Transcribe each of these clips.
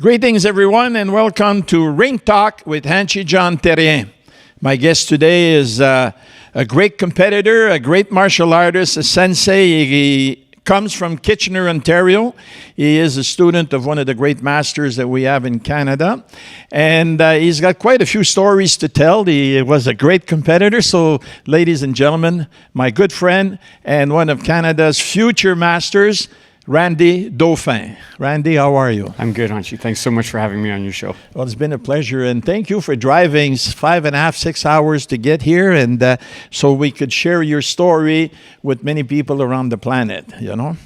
Greetings, everyone, and welcome to Ring Talk with Hanshi Therien. My guest today is a great competitor, a great martial artist, a sensei. He comes from Kitchener, Ontario. He is a student of one of the great masters that we have in Canada. And he's got quite a few stories to tell. He was a great competitor. So, ladies and gentlemen, my good friend and one of Canada's future masters, Randy Dauphin. Randy, how are you? I'm good, Hanshi. Thanks so much for having me on your show. Well, it's been a pleasure, and thank you for driving 5.5, 6 hours to get here, and so we could share your story with many people around the planet, you know.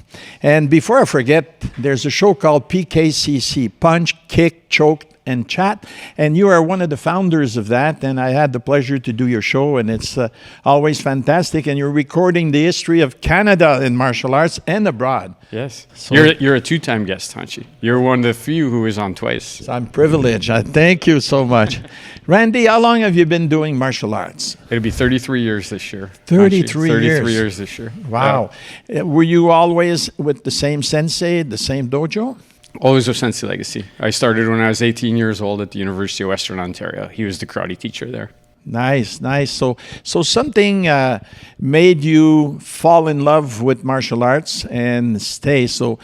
And before I forget, there's a show called PKCC, Punch, Kick, Choke, and Chat, and you are one of the founders of that, and I had the pleasure to do your show, and it's always fantastic, and you're recording the history of Canada in martial arts and abroad. Yes. So, you're a two-time guest, Hanshi. You're one of the few who is on twice. So I'm privileged. Thank you so much. Randy, how long have you been doing martial arts? It'll be 33 years this year. 33 years. 33 years this year. Wow. Yeah. Were you always with the same sensei, the same dojo? Always with Senseï legacy. I started when I was 18 years old at the University of Western Ontario. He was the karate teacher there. Nice, nice. So something made you fall in love with martial arts and stay. So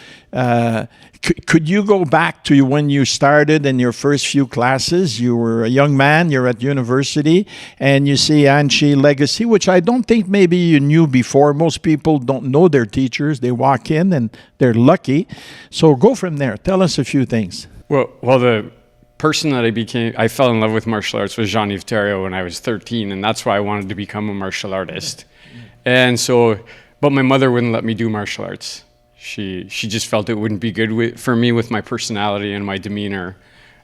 could you go back to when you started in your first few classes? You were a young man, you're at university, and you see Hanshi legacy, which I don't think maybe you knew before. Most people don't know their teachers. They walk in and they're lucky. So go from there. Tell us a few things. Well, the person that I fell in love with martial arts was Shihan Randy Dauphin when I was 13, and that's why I wanted to become a martial artist. And so, but my mother wouldn't let me do martial arts. She just felt it wouldn't be good for me with my personality and my demeanor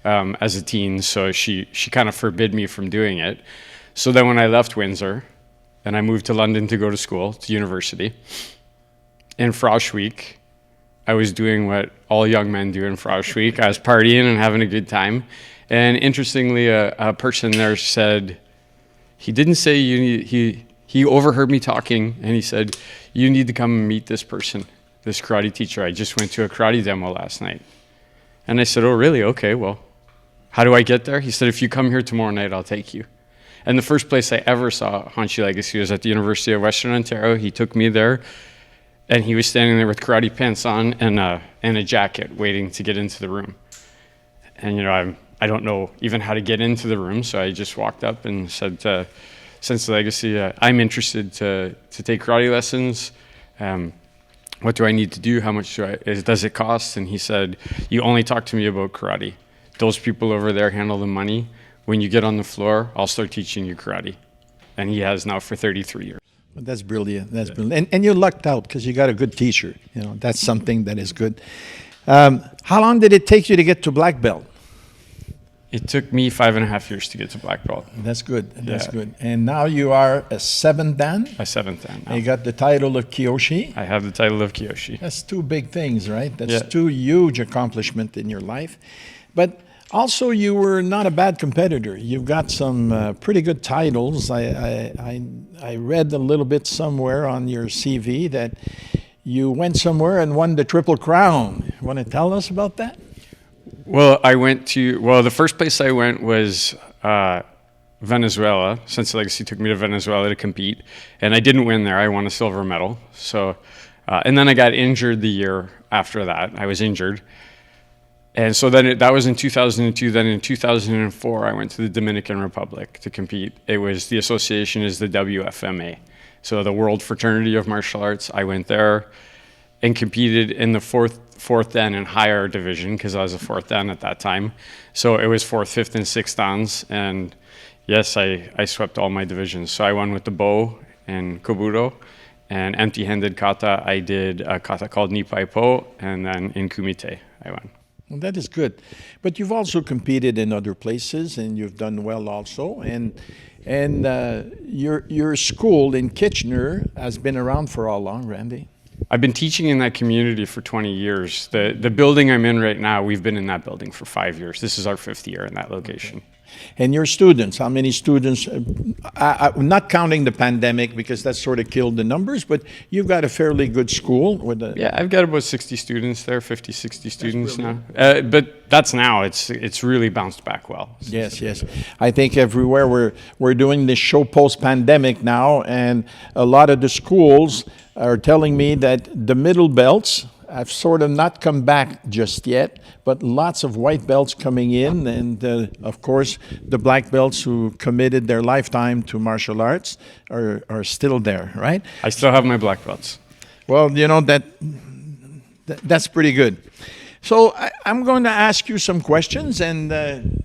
as a teen, so she kind of forbid me from doing it. So then when I left Windsor, and I moved to London to go to school, to university, in Frosh Week, I was doing what all young men do in Frosh Week. I was partying and having a good time. And interestingly, a person there said, he didn't say you need, he overheard me talking, and he said, you need to come and meet this person, this karate teacher. I just went to a karate demo last night. And I said, oh, really? Okay, well, how do I get there? He said, if you come here tomorrow night, I'll take you. And the first place I ever saw Hanshi legacy was at the University of Western Ontario. He took me there. And he was standing there with karate pants on and a jacket waiting to get into the room. And, you know, I don't know even how to get into the room, so I just walked up and said, Senseï legacy, I'm interested to take karate lessons. What do I need to do? How much does it cost? And he said, you only talk to me about karate. Those people over there handle the money. When you get on the floor, I'll start teaching you karate. And he has now for 33 years. That's brilliant. That's brilliant. And you lucked out because you got a good teacher. You know, that's something that is good. How long did it take you to get to black belt? It took me 5.5 years to get to black belt. That's good. That's good. And now you are a 7th dan? A 7th dan. You got the title of Kyoshi? I have the title of Kyoshi. That's two big things, right? That's two huge accomplishments in your life. But also, you were not a bad competitor. You've got some pretty good titles. I read a little bit somewhere on your CV that you went somewhere and won the Triple Crown. You want to tell us about that? Well, the first place I went was Venezuela. Senseï legacy took me to Venezuela to compete, and I didn't win there. I won a silver medal. So, and then I got injured the year after that. I was injured. And so then that was in 2002. Then in 2004, I went to the Dominican Republic to compete. The association is the WFMA. So the World Fraternity of Martial Arts. I went there and competed in the fourth dan and higher division because I was a 4th dan at that time. So it was 4th, 5th, and 6th dans. And yes, I swept all my divisions. So I won with the bow and kobudo. And empty-handed kata, I did a kata called Nipai Po. And then in kumite, I won. Well, that is good. But you've also competed in other places, and you've done well also. And your school in Kitchener has been around for how long, Randy? I've been teaching in that community for 20 years. The building I'm in right now, we've been in that building for 5 years. This is our 5th year in that location. And your students, how many students, not counting the pandemic because that sort of killed the numbers, but you've got a fairly good school with a... Yeah, I've got about 60 students there, 50, 60 students now. But that's now, it's really bounced back well. Yes, yes. I think everywhere we're doing this show post-pandemic now, and a lot of the schools are telling me that the middle belts have sort of not come back just yet, but lots of white belts coming in, and of course the black belts who committed their lifetime to martial arts are still there, right? I still have my black belts. Well, you know, that's pretty good. So I'm going to ask you some questions, and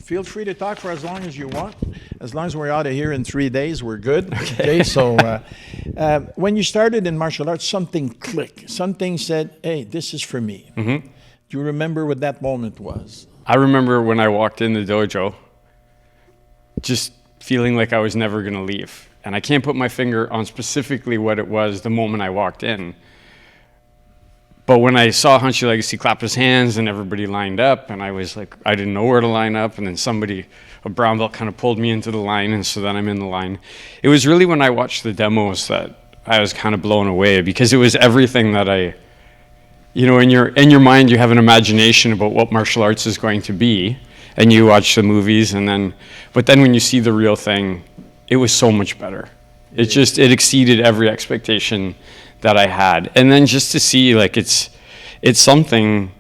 feel free to talk for as long as you want. As long as we're out of here in 3 days, we're good. Okay. So when you started in martial arts, something clicked. Something said, hey, this is for me. Mm-hmm. Do you remember what that moment was? I remember when I walked in the dojo, just feeling like I was never going to leave. And I can't put my finger on specifically what it was the moment I walked in. But when I saw Hanshi Legacy clap his hands and everybody lined up, and I was like, I didn't know where to line up, and then somebody, a brown belt, kind of pulled me into the line, and so then I'm in the line. It was really when I watched the demos that I was kind of blown away, because it was everything that you know, in your mind you have an imagination about what martial arts is going to be, and you watch the movies, but then when you see the real thing, it was so much better. It exceeded every expectation that I had. And then just to see, like, it's something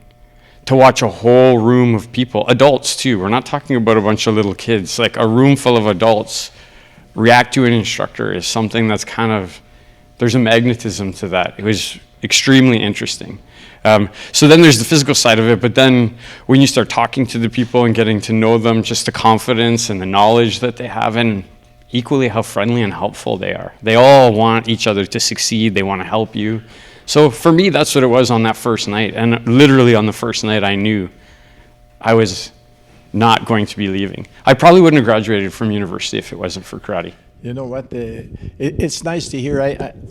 to watch a whole room of people, adults too. We're not talking about a bunch of little kids. Like, a room full of adults react to an instructor is something that's kind of, there's a magnetism to that. It was extremely interesting. So then there's the physical side of it, but then when you start talking to the people and getting to know them, just the confidence and the knowledge that they have, and equally how friendly and helpful they are. They all want each other to succeed. They want to help you. So for me, that's what it was on that first night. And literally on the first night, I knew I was not going to be leaving. I probably wouldn't have graduated from university if it wasn't for karate. You know what? It's nice to hear.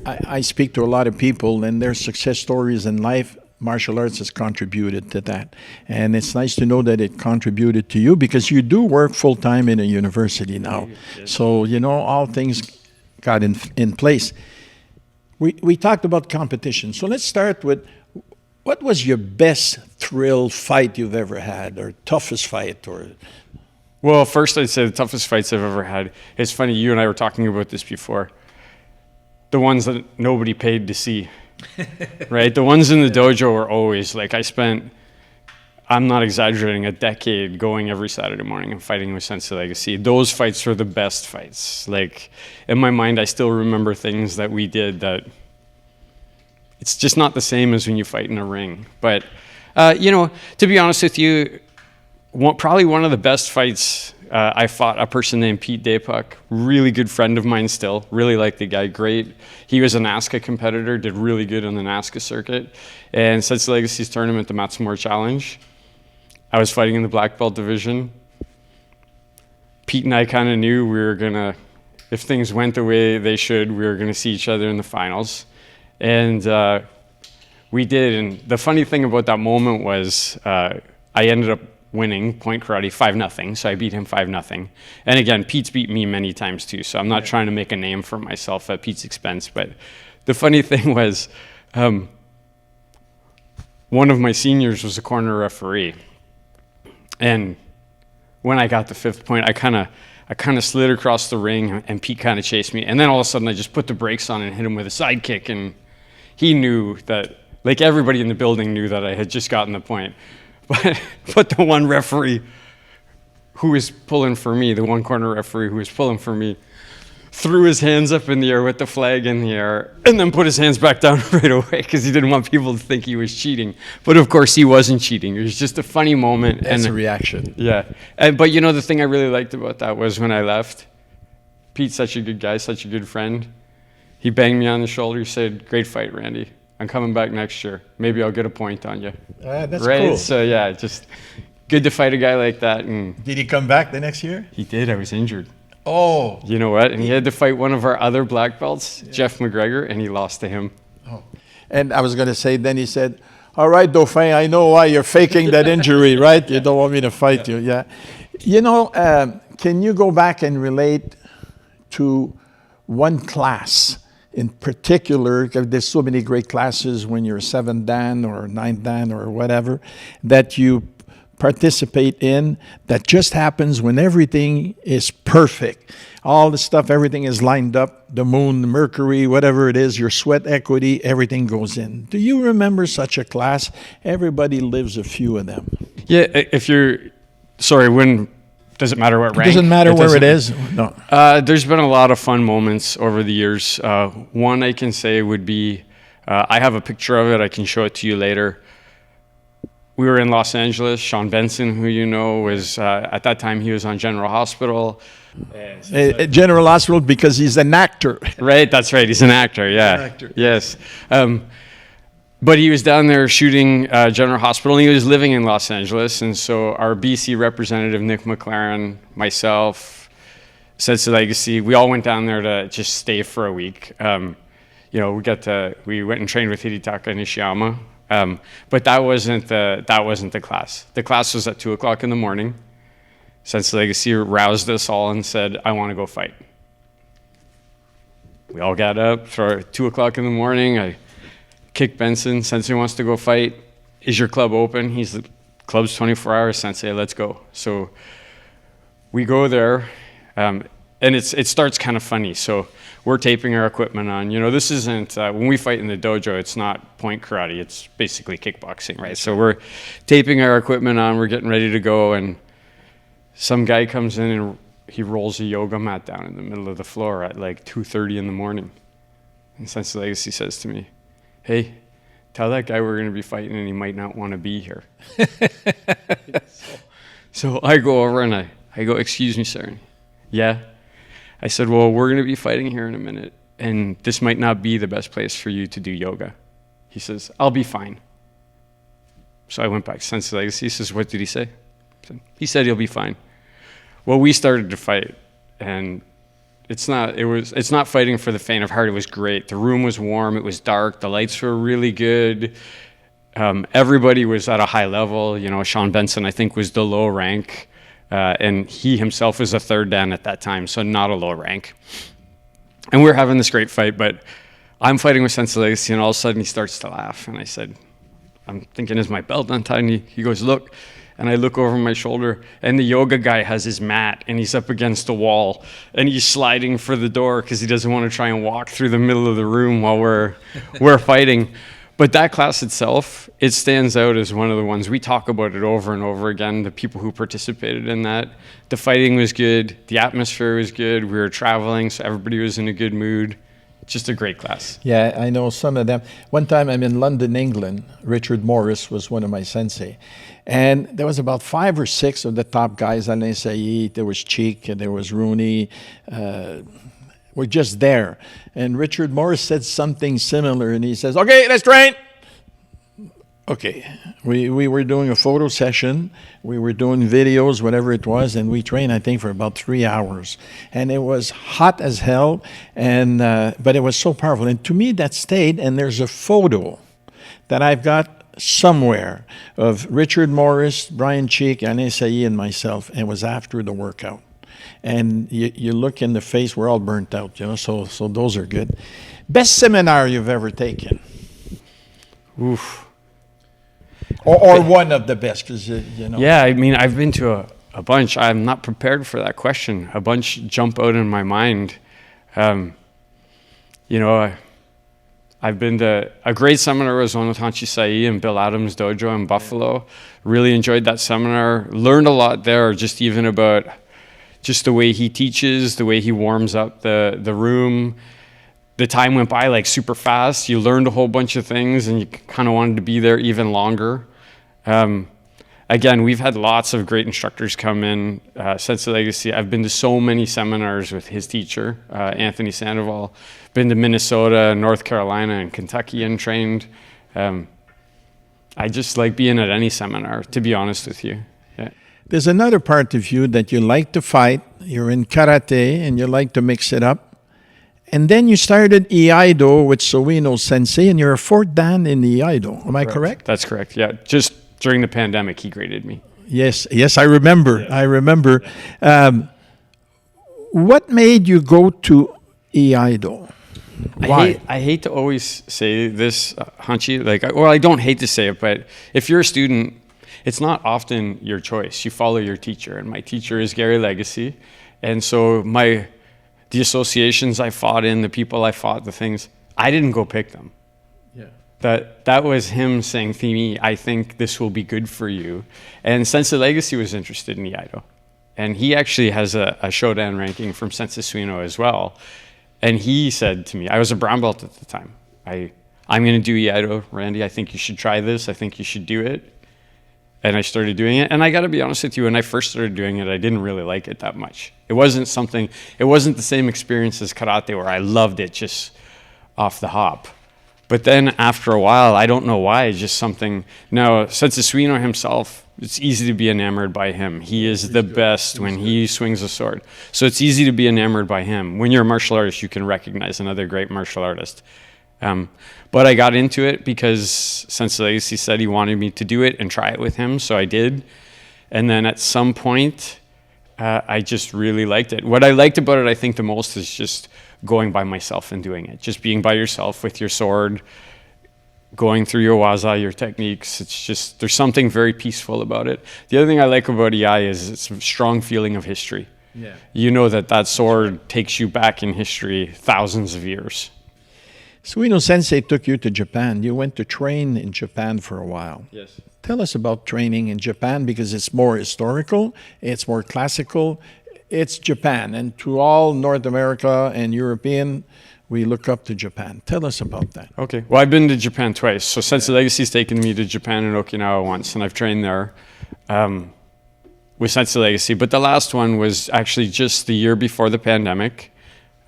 I speak to a lot of people, and their success stories in life. Martial arts has contributed to that. And it's nice to know that it contributed to you, because you do work full-time in a university now. So, you know, all things got in place. We talked about competition. So let's start with, what was your best thrill fight you've ever had, or toughest fight? Well, first I'd say the toughest fights I've ever had. It's funny, you and I were talking about this before. The ones that nobody paid to see. Right? The ones in the dojo were always, like, I spent, I'm not exaggerating, a decade going every Saturday morning and fighting with Senseï Legacy. Those fights were the best fights. Like, in my mind, I still remember things that we did that it's just not the same as when you fight in a ring. But, you know, to be honest with you, probably one of the best fights, I fought a person named Peezee Dauphin, really good friend of mine still, really like the guy, great. He was a NASCA competitor, did really good on the NASCA circuit. And Senseï Legacy's tournament, the Matsumoto Challenge, I was fighting in the black belt division. Pete and I kind of knew we were gonna, if things went the way they should, we were gonna see each other in the finals. And we did, and the funny thing about that moment was I ended up winning point karate 5-0, so I beat him 5-0. And again, Pete's beat me many times too, so I'm not trying to make a name for myself at Pete's expense. But the funny thing was, one of my seniors was a corner referee, and when I got the 5th point, I kind of slid across the ring, and Pete kind of chased me, and then all of a sudden I just put the brakes on and hit him with a side kick, and he knew that, like, everybody in the building knew that I had just gotten the point. But the one referee who was pulling for me, the one corner referee who was pulling for me, threw his hands up in the air with the flag in the air, and then put his hands back down right away, because he didn't want people to think he was cheating. But of course he wasn't cheating. It was just a funny moment. That's a reaction. Yeah. But you know, the thing I really liked about that was when I left, Pete's such a good guy, such a good friend. He banged me on the shoulder. He said, "Great fight, Randy. I'm coming back next year. Maybe I'll get a point on you." That's right? cool. So yeah, just good to fight a guy like that. And did he come back the next year? He did. I was injured. Oh. You know what? And he had to fight one of our other black belts, Jeff McGregor, and he lost to him. Oh. And I was going to say, then he said, "All right, Dauphin, I know why you're faking that injury, right? You don't want me to fight you." Yeah. You know, can you go back and relate to one class in particular? There's so many great classes when you're 7th Dan or 9th Dan or whatever that you participate in that just happens when everything is perfect. All the stuff, everything is lined up, the moon, the Mercury, whatever it is, your sweat equity, everything goes in. Do you remember such a class? Everybody lives a few of them. Yeah, if you're, sorry, when, does it matter what rank? It doesn't matter where it is. No. There's been a lot of fun moments over the years. One I can say would be, I have a picture of it, I can show it to you later. We were in Los Angeles. Sean Benson, who you know, was at that time he was on General Hospital. General Hospital because he's an actor. Right, that's right. He's an actor. Yeah. An actor. Yes. But he was down there shooting General Hospital, and he was living in Los Angeles. And so our BC representative Nick McLaren, myself, Senseï Legacy, we all went down there to just stay for a week. We went and trained with Hidetaka Nishiyama. But that wasn't the class. The class was at 2:00 in the morning. Senseï Legacy roused us all and said, I want to go fight. We all got up for 2:00 in the morning. I kicked Benson. Senseï wants to go fight. Is your club open? He's the club's 24 hours. Senseï, let's go. So we go there, and it starts kind of funny. So we're taping our equipment on. This isn't, when we fight in the dojo, it's not point karate. It's basically kickboxing, right? So we're taping our equipment on. We're getting ready to go, and some guy comes in and he rolls a yoga mat down in the middle of the floor at like 2:30 in the morning. And Senseï Legacy says to me, hey, tell that guy we're going to be fighting and he might not want to be here. So I go over and I go, excuse me, sir. Yeah. I said, well, we're going to be fighting here in a minute, and this might not be the best place for you to do yoga. He says, I'll be fine. So I went back to Senseï Legacy. He says, what did he say? He said he'll be fine. Well, we started to fight, and it's not fighting for the faint of heart. It was great. The room was warm. It was dark. The lights were really good. Everybody was at a high level. Sean Benson, I think, was the low rank. And he himself was a 3rd Dan at that time, so not a low rank. And we're having this great fight, but I'm fighting with Senseï Legacy, and all of a sudden he starts to laugh. And I said, I'm thinking, is my belt untied? And he goes, look. And I look over my shoulder, and the yoga guy has his mat, and he's up against the wall, and he's sliding for the door because he doesn't want to try and walk through the middle of the room while we're fighting. But that class itself, it stands out as one of the ones. We talk about it over and over again, the people who participated in that. The fighting was good. The atmosphere was good. We were traveling, so everybody was in a good mood. Just a great class. Yeah, I know some of them. One time I'm in London, England. Richard Morris was one of my sensei. And there was about 5 or 6 of the top guys. Senseï, there was Cheek, and there was Rooney. We're just there. And Richard Morris said something similar, and he says, okay, let's train. Okay, we were doing a photo session, we were doing videos, whatever it was, and we trained, I think, for about 3 hours. And it was hot as hell, and but it was so powerful. And to me, that stayed, and there's a photo that I've got somewhere of Richard Morris, Brian Cheek, Senseï, and myself, and it was after the workout. And you look in the face, we're all burnt out, so those are good. Best seminar you've ever taken? Oof. Or one of the best, because, Yeah, I mean, I've been to a bunch. I'm not prepared for that question. A bunch jump out in my mind. I've been to a great seminar was one with Hanshi Therien and Bill Adams' dojo in Buffalo. Really enjoyed that seminar. Learned a lot there, just even about just the way he teaches, the way he warms up the room. The time went by like super fast. You learned a whole bunch of things, and you kind of wanted to be there even longer. Again, we've had lots of great instructors come in. Senseï Legacy, I've been to so many seminars with his teacher, Anthony Sandoval. Been to Minnesota, North Carolina, and Kentucky and trained. I just like being at any seminar, to be honest with you. Yeah. There's another part of you that you like to fight. You're in karate, and you like to mix it up. And then you started Iaido with Soino Sensei, and you're a 4th Dan in Iaido. Am I correct? That's correct, yeah. Just during the pandemic, he graded me. Yes, I remember. Yeah. I remember. What made you go to Iaido? Why? I hate to always say this, Hanshi, I don't hate to say it, but if you're a student, it's not often your choice. You follow your teacher, and my teacher is Gary Legacy. And so the associations I fought in, the people I fought, the things, I didn't go pick them. Yeah. That was him saying to me, I think this will be good for you. And Senseï Legacy was interested in Iaido. And he actually has a Shodan ranking from Senseï as well. And he said to me, I was a brown belt at the time, I'm going to do Iaido, Randy. I think you should try this. I think you should do it. And I started doing it. And I got to be honest with you, when I first started doing it, I didn't really like it that much. It wasn't the same experience as karate where I loved it just off the hop. But then after a while, I don't know why, it's just something. Now, Senseï himself, it's easy to be enamored by him. He is the best when he swings a sword. So it's easy to be enamored by him. When you're a martial artist, you can recognize another great martial artist. But I got into it because Senseï Legacy said he wanted me to do it and try it with him, so I did. And then at some point, I just really liked it. What I liked about it, I think the most, is just going by myself and doing it. Just being by yourself with your sword, going through your waza, your techniques. It's just, there's something very peaceful about it. The other thing I like about Iai is it's a strong feeling of history. Yeah. You know that sword takes you back in history thousands of years. Suino Sensei took you to Japan. You went to train in Japan for a while. Yes. Tell us about training in Japan, because it's more historical, it's more classical. It's Japan, and to all North America and European, we look up to Japan. Tell us about that. Okay. Well, I've been to Japan twice. So Senseï Legacy's taken me to Japan and Okinawa once, and I've trained there with Senseï Legacy. But the last one was actually just the year before the pandemic.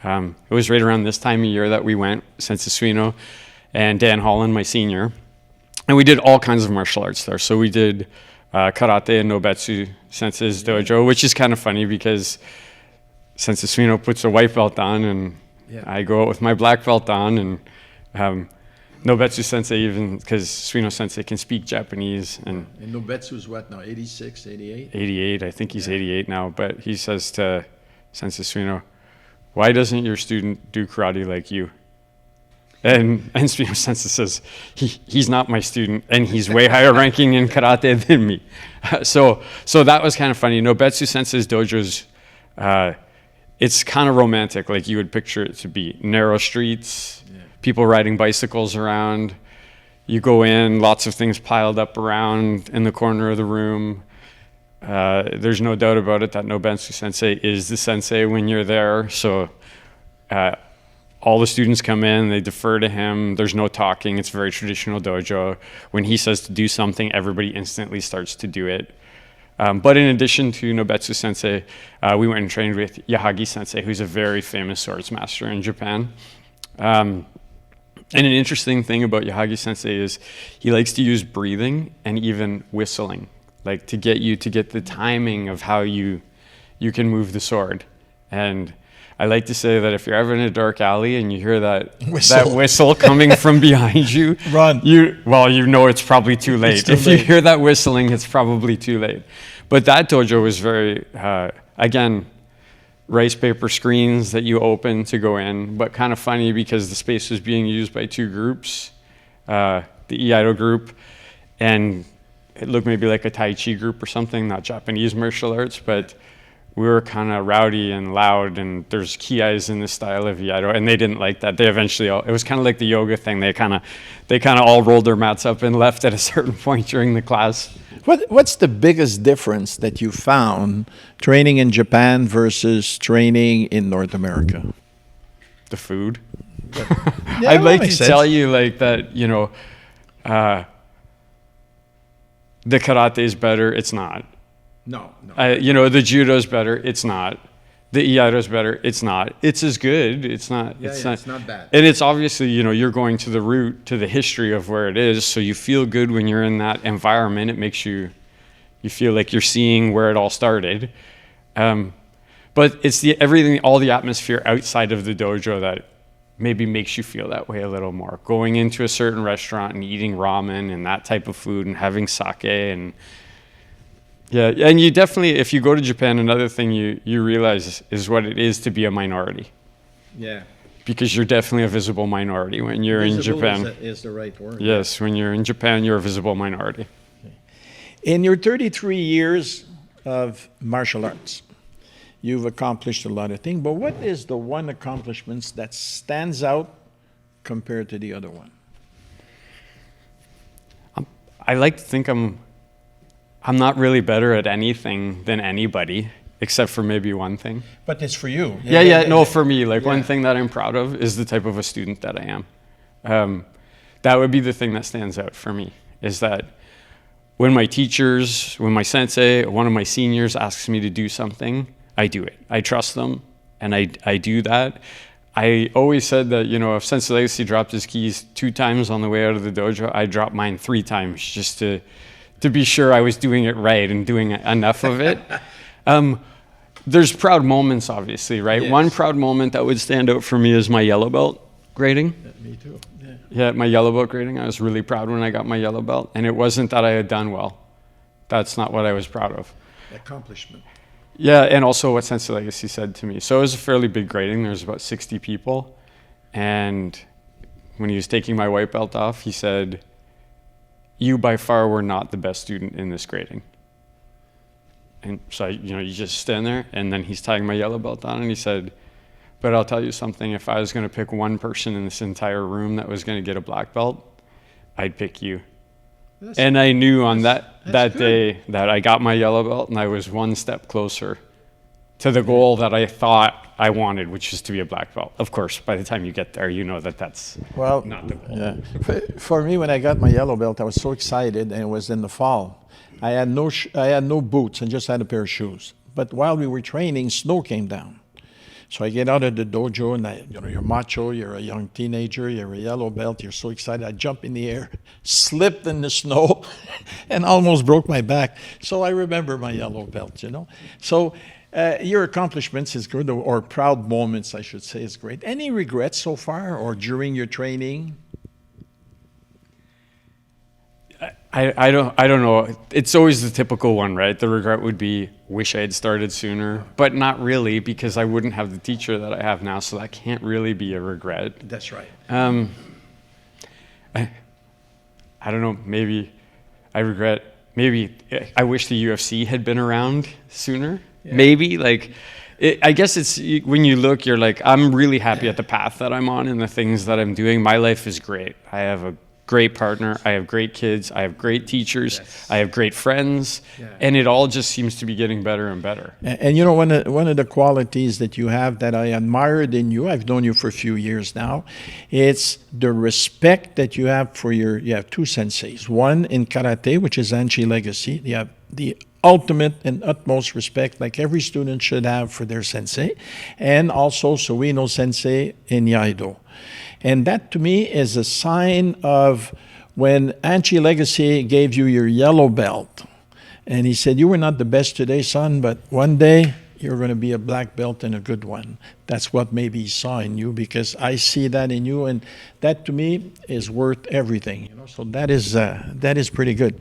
It was right around this time of year that we went, Senseï and Dan Holland, my senior. And we did all kinds of martial arts there. So we did karate and Nobetsu Sensei's dojo, which is kind of funny because Senseï puts a white belt on and I go out with my black belt on, and Nobetsu Sensei, even because Suino Sensei can speak Japanese. And Nobetsu's what now, 86, 88? 88, I think he's 88 now, but he says to Sensei Suino, why doesn't your student do karate like you? And Suino Sensei says, he's not my student, and he's way higher ranking in karate than me. So that was kind of funny. Nobetsu Sensei's dojo's, it's kind of romantic, like you would picture it to be. Narrow streets, people riding bicycles around. You go in, lots of things piled up around in the corner of the room. There's no doubt about it that Nobetsu Sensei is the sensei when you're there. So all the students come in, they defer to him. There's no talking. It's a very traditional dojo. When he says to do something, everybody instantly starts to do it. But in addition to Nobetsu Sensei, we went and trained with Yahagi Sensei, who's a very famous swords master in Japan. And an interesting thing about Yahagi Sensei is he likes to use breathing and even whistling, like to get the timing of how you can move the sword. And I like to say that if you're ever in a dark alley and you hear that whistle coming from behind you, run. You know it's probably too late. If you hear that whistling, it's probably too late. But that dojo was very, again, rice paper screens that you open to go in, but kind of funny because the space was being used by two groups, the Iaido group, and it looked maybe like a Tai Chi group or something, not Japanese martial arts, but we were kind of rowdy and loud, and there's kiais in the style of Iaido, and they didn't like that. They eventually it was kind of like the yoga thing. They kind of all rolled their mats up and left at a certain point during the class. What's the biggest difference that you found training in Japan versus training in North America? The food. I'd like to tell you like that, the karate is better. It's not. No. The judo's better. It's not. The Iaido's better. It's not. It's as good. It's not. It's not bad. And it's obviously, you're going to the root, to the history of where it is. So you feel good when you're in that environment. It makes you feel like you're seeing where it all started. But it's all the atmosphere outside of the dojo that maybe makes you feel that way a little more. Going into a certain restaurant and eating ramen and that type of food and having sake and Yeah, and you definitely, if you go to Japan, another thing you realize is what it is to be a minority. Yeah. Because you're definitely a visible minority when you're in Japan. Is the right word. Yes, when you're in Japan, you're a visible minority. In your 33 years of martial arts, you've accomplished a lot of things, but what is the one accomplishment that stands out compared to the other one? I like to think I'm not really better at anything than anybody, except for maybe one thing. But it's for you. No, for me, one thing that I'm proud of is the type of a student that I am. That would be the thing that stands out for me, is that when my teachers, when my sensei, one of my seniors asks me to do something, I do it. I trust them, and I do that. I always said that, if Sensei Legacy dropped his keys 2 times on the way out of the dojo, I dropped mine 3 times just to be sure I was doing it right and doing enough of it. There's proud moments, obviously, right? Yes. One proud moment that would stand out for me is my yellow belt grading. Me too. Yeah, my yellow belt grading. I was really proud when I got my yellow belt. And it wasn't that I had done well. That's not what I was proud of. Accomplishment. Yeah, and also what Sensei Legacy said to me. So it was a fairly big grading. There's about 60 people. And when he was taking my white belt off, he said, "You by far were not the best student in this grading." And so, you just stand there, and then he's tying my yellow belt on, and he said, "But I'll tell you something, if I was going to pick one person in this entire room that was going to get a black belt, I'd pick you." And I knew on that day that I got my yellow belt, and I was one step closer to the goal that I thought I wanted, which is to be a black belt. Of course, by the time you get there, you know that that's not the goal. Yeah. For me, when I got my yellow belt, I was so excited, and it was in the fall. I had no boots and just had a pair of shoes. But while we were training, snow came down. So I get out of the dojo, and you're macho, you're a young teenager, you're a yellow belt, you're so excited. I jump in the air, slipped in the snow, and almost broke my back. So I remember my yellow belt, So your accomplishments is good, or proud moments, I should say, is great. Any regrets so far, or during your training? I don't know. It's always the typical one, right? The regret would be, wish I had started sooner, but not really, because I wouldn't have the teacher that I have now, so that can't really be a regret. That's right. I don't know, maybe I wish the UFC had been around sooner. Yeah. Maybe, I guess it's, when you look, you're like, I'm really happy at the path that I'm on and the things that I'm doing. My life is great. I have a great partner, I have great kids, I have great teachers, yes. I have great friends, and it all just seems to be getting better and better. And one of the qualities that you have that I admired in you, I've known you for a few years now, it's the respect that you have for you have 2 senseis. One in karate, which is Hanshi Legacy. You have the ultimate and utmost respect, like every student should have for their sensei, and also Suino Sensei in Iaido. And that, to me, is a sign of when Hanshi Legacy gave you your yellow belt. And he said, you were not the best today, son, but one day you're going to be a black belt and a good one. That's what maybe he saw in you, because I see that in you. And that, to me, is worth everything. So that is pretty good.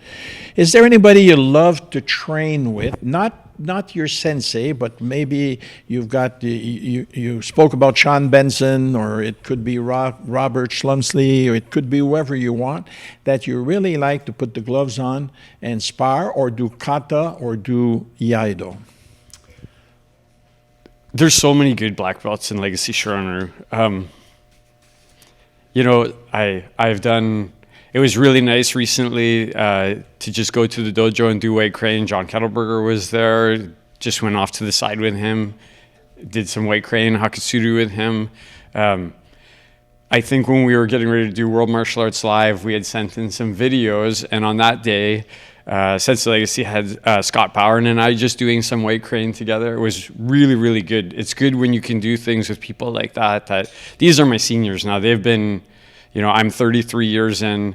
Is there anybody you love to train with? Not your sensei, but maybe you've got you spoke about Sean Benson, or it could be Robert Schlumsley, or it could be whoever you want, that you really like to put the gloves on and spar, or do kata, or do iaido. There's so many good black belts in Legacy Shiran. I've done. It was really nice recently to just go to the dojo and do weight crane. John Kettleberger was there. Just went off to the side with him. Did some weight crane, Hakatsudu with him. I think when we were getting ready to do World Martial Arts Live, we had sent in some videos. And on that day, Senseï Legacy had Scott Powerin and I just doing some weight crane together. It was really, really good. It's good when you can do things with people like that. These are my seniors now. They've been... I'm 33 years in,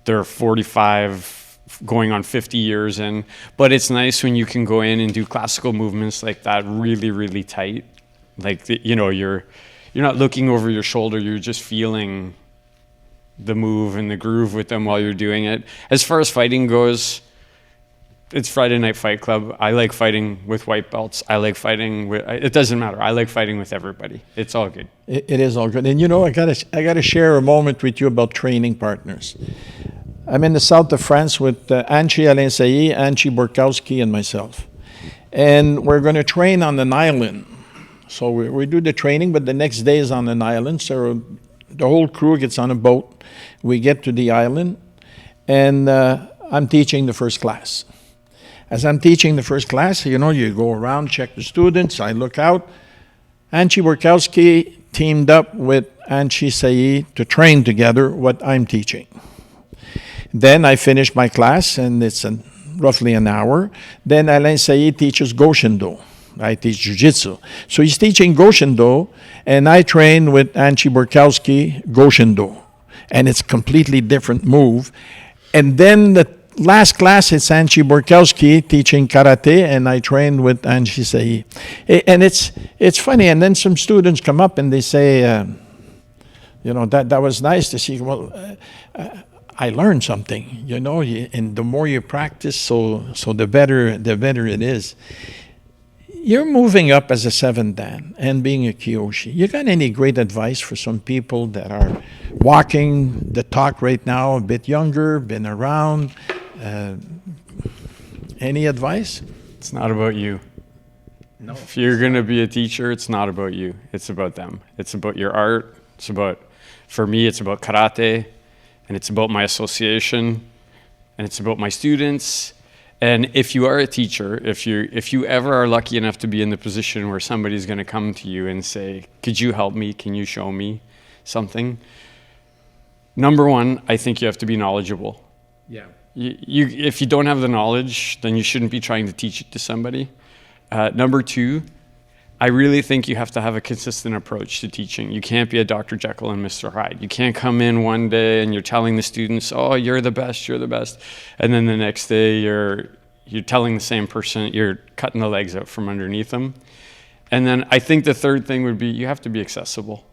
they're 45, going on 50 years in, but it's nice when you can go in and do classical movements like that really, really tight. You're not looking over your shoulder, you're just feeling the move and the groove with them while you're doing it. As far as fighting goes, it's Friday Night Fight Club. I like fighting with white belts. I like fighting with, it doesn't matter. I like fighting with everybody. It's all good. It is all good. And you know, I gotta share a moment with you about training partners. I'm in the south of France with Senseï, Hanshi Borkowski, and myself. And we're going to train on an island. So we do the training, but the next day is on an island. So the whole crew gets on a boat. We get to the island, and I'm teaching the first class. As I'm teaching the first class, you know, you go around, check the students. I look out. Hanshi Borkowski teamed up with Senseï to train together what I'm teaching. Then I finish my class, and it's roughly an hour. Then Senseï teaches Goshindo. I teach Jiu-Jitsu. So he's teaching Goshindo, and I train with Hanshi Borkowski Goshindo. And it's a completely different move. And then the last class, it's Hanshi Borkowski teaching karate, and I train with Senseï. And it's funny. And then some students come up and they say, you know, that was nice to see. Well, I learned something, you know, and the more you practice, so the better it is. You're moving up as a 7th Dan and being a Kyoshi. You got any great advice for some people that are walking the talk right now, a bit younger, been around? Any advice? It's not about you. No. If you're going to be a teacher, it's not about you. It's about them. It's about your art. For me, it's about karate. And it's about my association, and it's about my students. And if you are a teacher, if you ever are lucky enough to be in the position where somebody's going to come to you and say, could you help me? Can you show me something? Number one, I think you have to be knowledgeable. Yeah. If you don't have the knowledge, then you shouldn't be trying to teach it to somebody. Number two, I really think you have to have a consistent approach to teaching. You can't be a Dr. Jekyll and Mr. Hyde. You can't come in one day and you're telling the students, oh, you're the best. And then the next day you're telling the same person, you're cutting the legs out from underneath them. And then I think the third thing would be you have to be accessible.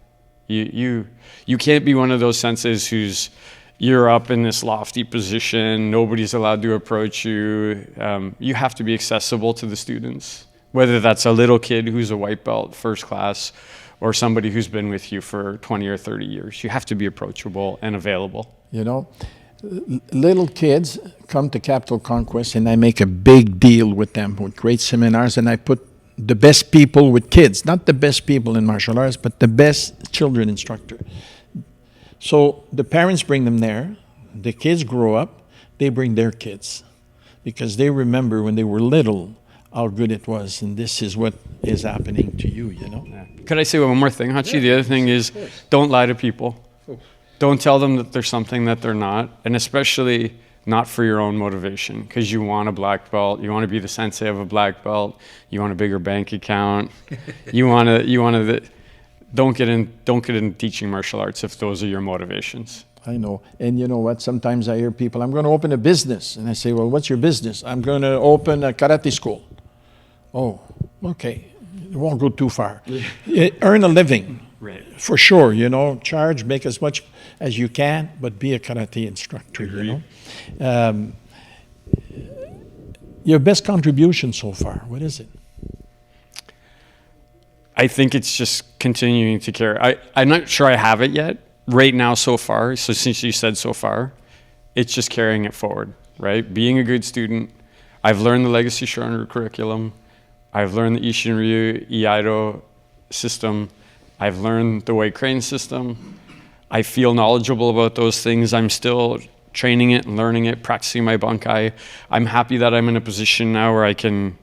You can't be one of those senseis you're up in this lofty position, nobody's allowed to approach you. You have to be accessible to the students. Whether that's a little kid who's a white belt, first class, or somebody who's been with you for 20 or 30 years. You have to be approachable and available. You know, little kids come to Capital Conquest, and I make a big deal with them with great seminars, and I put the best people with kids, not the best people in martial arts, but the best children instructor. So the parents bring them there, the kids grow up, they bring their kids, because they remember when they were little how good it was, and this is what is happening to you, you know. Yeah. Could I say one more thing, Hanshi? Yeah, the other thing is, don't lie to people. Don't tell them that there's something that they're not, and especially not for your own motivation, because you want a black belt, you want to be the sensei of a black belt, you want a bigger bank account, don't get in teaching martial arts if those are your motivations. I know. And you know what? Sometimes I hear people, I'm going to open a business. And I say, well, what's your business? I'm going to open a karate school. Oh, okay. It won't go too far. Earn a living. Right. For sure, you know. Charge, make as much as you can, but be a karate instructor, you know. Your best contribution so far, what is it? I think it's just continuing to carry. I'm not sure I have it yet. Right now so far, so since you said so far, it's just carrying it forward, right? Being a good student. I've learned the Legacy Shihan curriculum. I've learned the Ishin Ryu Iaido system. I've learned the White Crane system. I feel knowledgeable about those things. I'm still training it and learning it, practicing my bunkai. I'm happy that I'm in a position now where I can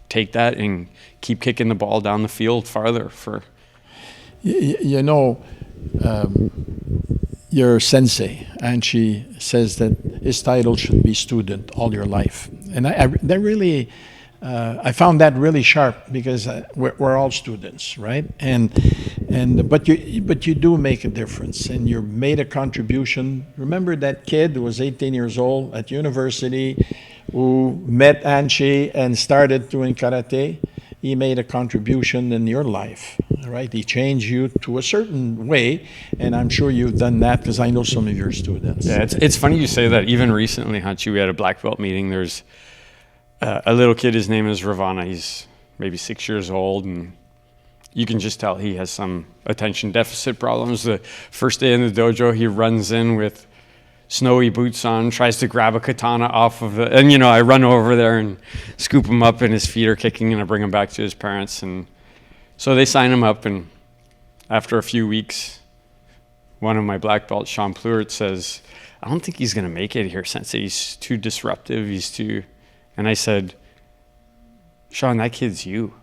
take that and keep kicking the ball down the field farther for. You know, your sensei, and she says that his title should be student all your life. And I found that really sharp, because we're all students, right? But you do make a difference, and you made a contribution. Remember that kid who was 18 years old at university who met Hanshi and started doing karate? He made a contribution in your life, right? He changed you to a certain way, and I'm sure you've done that, because I know some of your students. Yeah, it's funny you say that. Even recently, Hanshi, we had a black belt meeting. There's a little kid. His name is Ravana. He's maybe 6 years old, and you can just tell he has some attention deficit problems. The first day in the dojo, he runs in with snowy boots on, tries to grab a katana off of it. And, I run over there and scoop him up, and his feet are kicking, and I bring him back to his parents. And so they sign him up, and after a few weeks, one of my black belts, Sean Plewert, says, I don't think he's going to make it here, Sensei. He's too disruptive. And I said, Sean, that kid's you.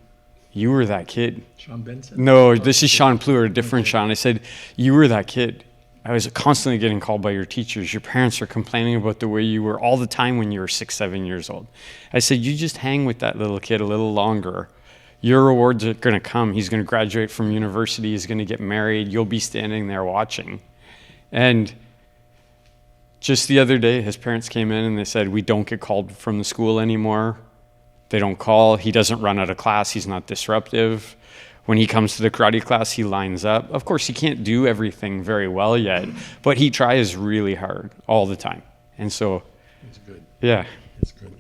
You were that kid. Sean Benson? No, this is Sean Plewert, a different Sean. I said, you were that kid. I was constantly getting called by your teachers. Your parents are complaining about the way you were all the time when you were 6, 7 years old. I said, you just hang with that little kid a little longer. Your rewards are going to come. He's going to graduate from university. He's going to get married. You'll be standing there watching. And just the other day, his parents came in and they said, we don't get called from the school anymore. They don't call. He doesn't run out of class. He's not disruptive. When he comes to the karate class, he lines up. Of course, he can't do everything very well yet, but he tries really hard all the time. And so, it's good. Yeah. It's good.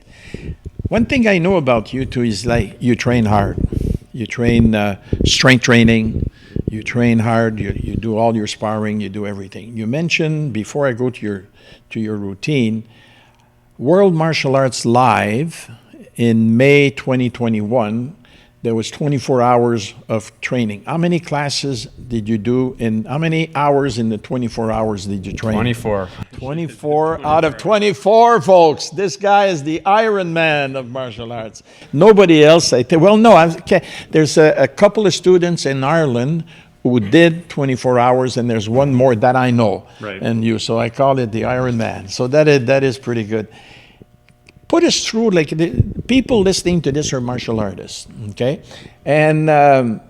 One thing I know about you too is like you train hard. You train strength training. You train hard. You do all your sparring. You do everything. You mentioned before I go to your routine, World Martial Arts Live in May 2021. There was 24 hours of training. How many classes did you do, and how many hours in the 24 hours did you train? 24. 24 out of 24, folks. This guy is the Iron Man of martial arts. Nobody else, okay. There's a couple of students in Ireland who did 24 hours, and there's one more that I know. Right. So I call it the Iron Man. So that is pretty good. Put us through, like, the people listening to this are martial artists, okay? And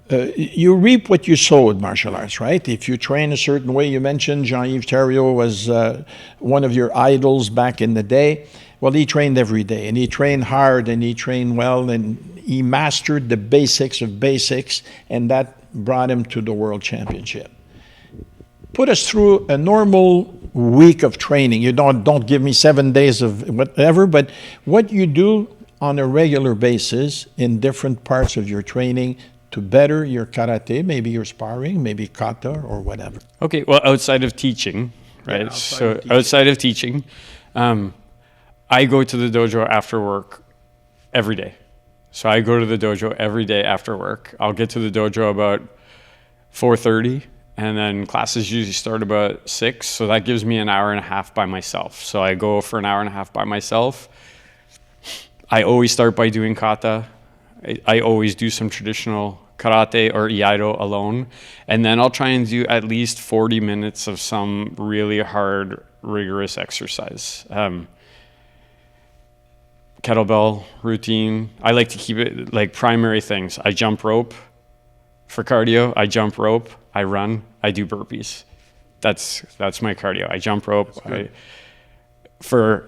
you reap what you sow with martial arts, right? If you train a certain way, you mentioned Jean-Yves Thériault was one of your idols back in the day. Well, he trained every day, and he trained hard, and he trained well, and he mastered the basics of basics, and that brought him to the World Championship. Put us through a normal week of training. You don't give me 7 days of whatever, but what you do on a regular basis in different parts of your training to better your karate, maybe your sparring, maybe kata or whatever. Okay, well, outside of teaching, right? Yeah, outside of teaching, I go to the dojo after work every day. So I go to the dojo every day after work. I'll get to the dojo about 4:30. And then classes usually start about 6, so that gives me an hour and a half by myself. So I go for an hour and a half by myself. I always start by doing kata. I always do some traditional karate or iaido alone. And then I'll try and do at least 40 minutes of some really hard, rigorous exercise. Kettlebell routine. I like to keep it like primary things. I jump rope for cardio. I jump rope. I run, I do burpees. That's my cardio. I jump rope. For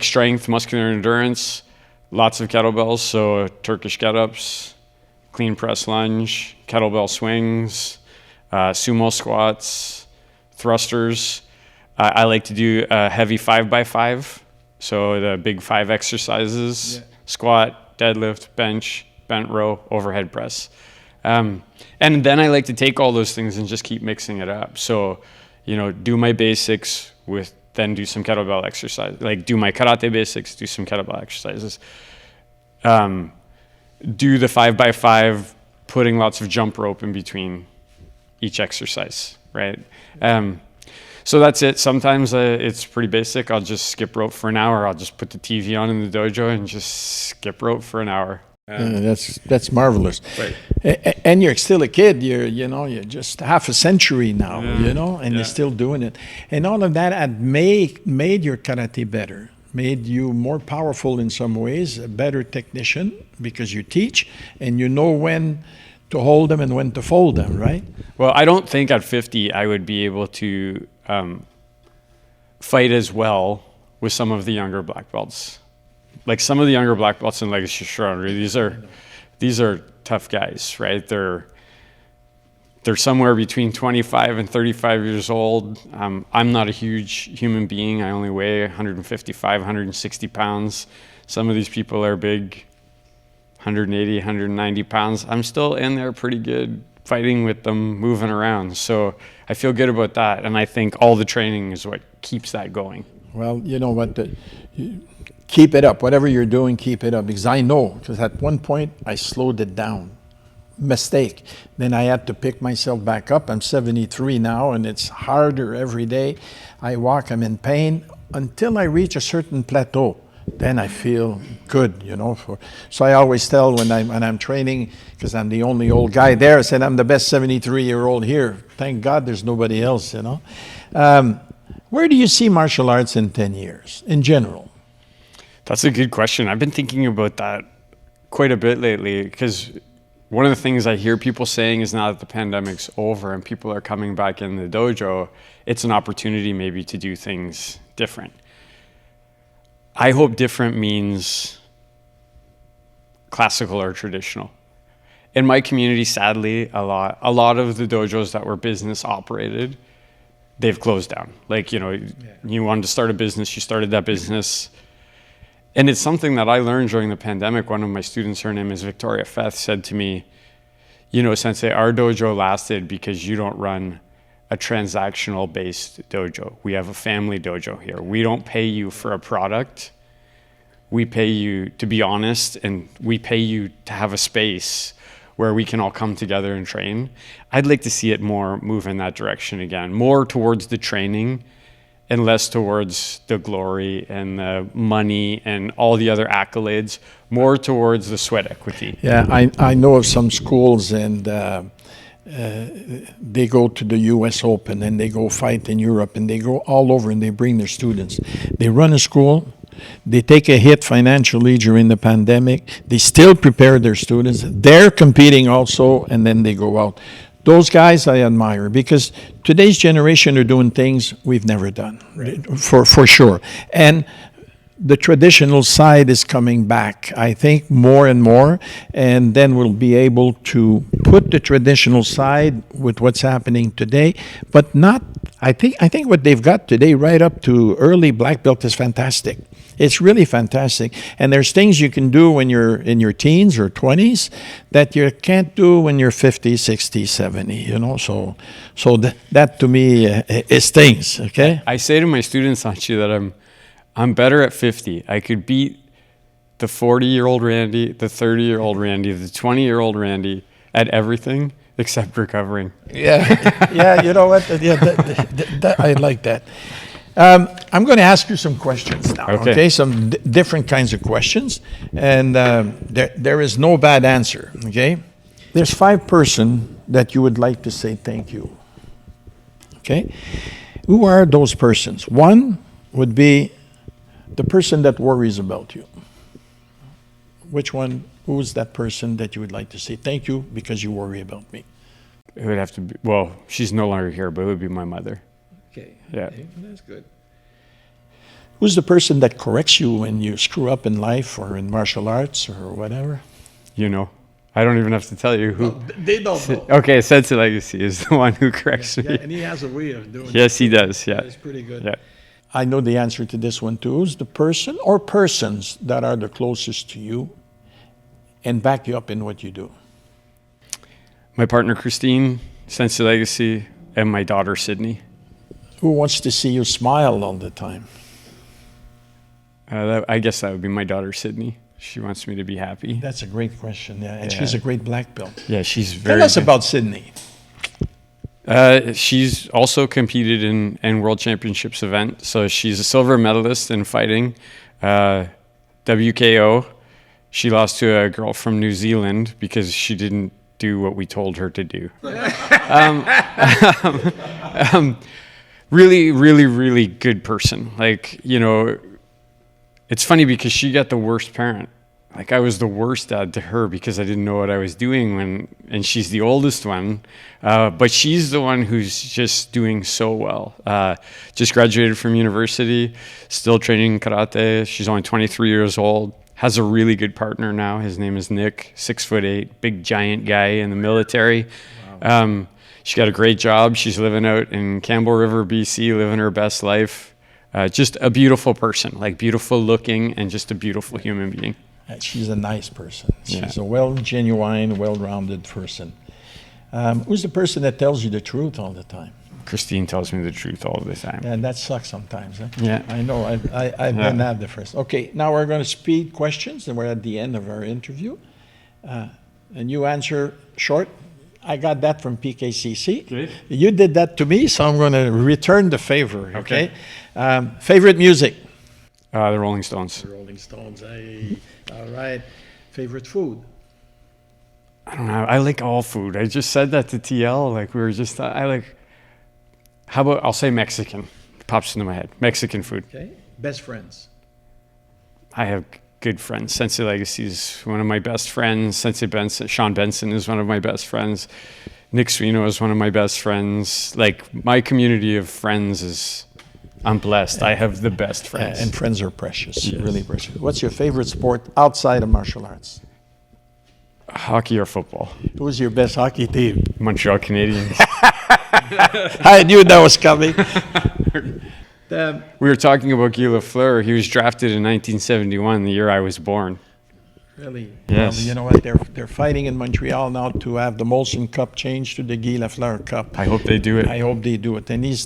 strength, muscular endurance, lots of kettlebells. So Turkish get-ups, clean press lunge, kettlebell swings, sumo squats, thrusters. I like to do a heavy 5x5. So the big 5 exercises, squat, deadlift, bench, bent row, overhead press. And then I like to take all those things and just keep mixing it up. So, do my basics then do some kettlebell exercise. Like do my karate basics, do some kettlebell exercises. Do the 5x5, putting lots of jump rope in between each exercise, right? So that's it. Sometimes it's pretty basic. I'll just skip rope for an hour. I'll just put the TV on in the dojo and just skip rope for an hour. That's marvelous. Right. And you're still a kid. You're just half a century now, and you're still doing it. And all of that had made your karate better, made you more powerful in some ways, a better technician because you teach and you know when to hold them and when to fold them, right? Well, I don't think at 50 I would be able to fight as well with some of the younger black belts. Like some of the younger black belts in Legacy Shihan, these are tough guys, right? They're somewhere between 25 and 35 years old. I'm not a huge human being. I only weigh 155, 160 pounds. Some of these people are big, 180, 190 pounds. I'm still in there pretty good, fighting with them, moving around. So I feel good about that. And I think all the training is what keeps that going. Well, you know what? Keep it up. Whatever you're doing, keep it up. Because I know, because at one point I slowed it down. Mistake. Then I had to pick myself back up. I'm 73 now, and it's harder every day. I walk, I'm in pain until I reach a certain plateau. Then I feel good, you know. So I always tell when I'm training, because I'm the only old guy there, I said I'm the best 73-year-old here. Thank God there's nobody else, you know. Where do you see martial arts in 10 years, in general? That's a good question. I've been thinking about that quite a bit lately, because one of the things I hear people saying is now that the pandemic's over and people are coming back in the dojo, it's an opportunity maybe to do things different. I hope different means classical or traditional. In my community, sadly, a lot of the dojos that were business operated, they've closed down. Like, you know, you wanted to start a business, you started that business. And it's something that I learned during the pandemic. One of my students, her name is Victoria Feth, said to me, you know, Sensei, our dojo lasted because you don't run a transactional based dojo. We have a family dojo here. We don't pay you for a product. We pay you to be honest, and we pay you to have a space where we can all come together and train. I'd like to see it more move in that direction again, more towards the training and less towards the glory and the money and all the other accolades, more towards the sweat equity. Yeah, I know of some schools, and they go to the US Open, and they go fight in Europe, and they go all over, and they bring their students. They run a school, they take a hit financially during the pandemic, they still prepare their students, they're competing also, and then they go out. Those guys I admire, because today's generation are doing things we've never done, right, for sure. And the traditional side is coming back, I think, more and more, and then we'll be able to put the traditional side with what's happening today, but not, I think what they've got today right up to early black belt is fantastic. It's really fantastic. And there's things you can do when you're in your teens or 20s that you can't do when you're 50, 60, 70, you know. So that to me is things, okay? I say to my students, Hanshi, that I'm better at 50. I could beat the 40-year-old Randy, the 30-year-old Randy, the 20-year-old Randy at everything except recovering. Yeah, yeah, you know what? Yeah, I like that. I'm going to ask you some questions now, okay? Some different kinds of questions, and there is no bad answer, okay? There's 5 persons that you would like to say thank you, okay? Who are those persons? One would be the person that worries about you. Which one? Who's that person that you would like to say thank you because you worry about me? It would have to be, well, she's no longer here, but it would be my mother. Okay. Yeah. That's good. Who's the person that corrects you when you screw up in life or in martial arts or whatever? You know, I don't even have to tell you who. Well, they don't know. Okay, Senseï Legacy is the one who corrects me. Yeah, and he has a way of doing it. Yes, he does, yeah. It's pretty good. Yeah. I know the answer to this one too. Who's the person or persons that are the closest to you and back you up in what you do? My partner, Christine, Senseï Legacy, and my daughter, Sydney. Who wants to see you smile all the time? I guess that would be my daughter, Sydney. She wants me to be happy. That's a great question, yeah. And she's a great black belt. Yeah, she's very Tell us good. about Sydney. She's also competed in World Championships event. So she's a silver medalist in fighting, WKO. She lost to a girl from New Zealand because she didn't do what we told her to do. Really, really, really good person. Like, you know, it's funny because she got the worst parent. Like, I was the worst dad to her because I didn't know what I was doing and she's the oldest one. But she's the one who's just doing so well. Just graduated from university, still training karate. She's only 23 years old. Has a really good partner now. His name is Nick, 6'8", big giant guy in the military. Wow. She got a great job. She's living out in Campbell River, BC, living her best life. just a beautiful person, like beautiful looking and just a beautiful human being. She's a nice person. She's Yeah. a genuine, well-rounded person. Who's the person that tells you the truth all the time? Christine tells me the truth all the time. And that sucks sometimes. Huh? Yeah. I know. I've been at the first. Okay, now we're going to speed questions, and we're at the end of our interview. And you answer short. I got that from PKCC. Good. You did that to me, so I'm going to return the favor. Okay. Okay. Favorite music? The Rolling Stones. Rolling Stones. Hey. All right. Favorite food? I don't know. I like all food. I just said that to TL. Like we were just. I like. How about I'll say Mexican? Pops into my head. Mexican food. Okay. Best friends? I have good friends. Senseï Legacy is one of my best friends. Senseï Benson, Sean Benson is one of my best friends. Nick Swino is one of my best friends. Like my community of friends is. I'm blessed. I have the best friends. And friends are precious. Yes. Really precious. What's your favorite sport outside of martial arts? Hockey or football? Who's your best hockey team? Montreal Canadiens. I knew that was coming. We were talking about Guy Lafleur. He was drafted in 1971, the year I was born. Really? Yes. Well, you know what? They're fighting in Montreal now to have the Molson Cup changed to the Guy Lafleur Cup. I hope they do it. I hope they do it. And he's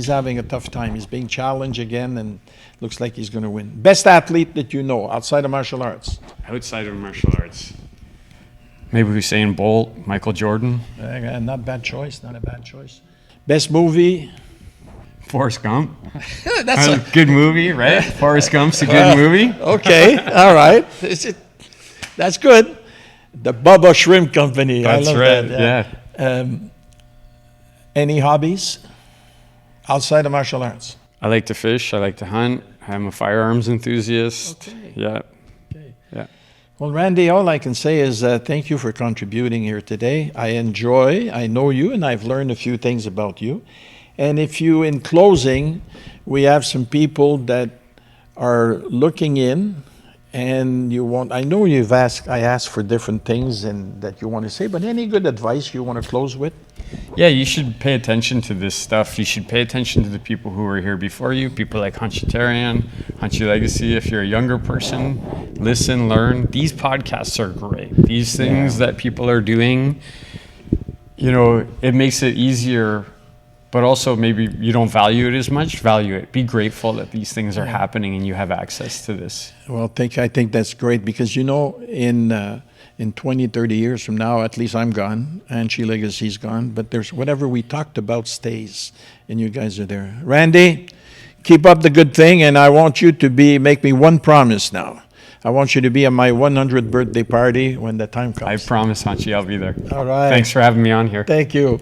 having a tough time. He's being challenged again, and looks like he's going to win. Best athlete that you know outside of martial arts? Outside of martial arts. Maybe Usain Bolt, Michael Jordan. Not bad choice. Not a bad choice. Best movie? Forrest Gump. That's A good movie, right? Forrest Gump's a good movie. Okay, all right. That's good. The Bubba Shrimp Company. That's I love right, that. yeah. Any hobbies outside of martial arts? I like to fish. I like to hunt. I'm a firearms enthusiast. Okay. Yeah. Okay. Yeah. Well, Randy, all I can say is thank you for contributing here today. I know you, and I've learned a few things about you. And if you, in closing, we have some people that are looking in, and I know I asked for different things and that you want to say, but any good advice you want to close with? Yeah, you should pay attention to this stuff. You should pay attention to the people who were here before you, people like Hanshi Therien, Hanshi Legacy. If you're a younger person, listen, learn. These podcasts are great. These things that people are doing, it makes it easier, but also maybe you don't value it as much. Value it. Be grateful that these things are happening and you have access to this. Well, I think that's great because, in 20, 30 years from now, at least I'm gone, Hanshi Legacy's gone, but there's whatever we talked about stays, and you guys are there. Randy, keep up the good thing, and I want you to make me one promise now. I want you to be at my 100th birthday party when the time comes. I promise, Hanshi, I'll be there. All right. Thanks for having me on here. Thank you.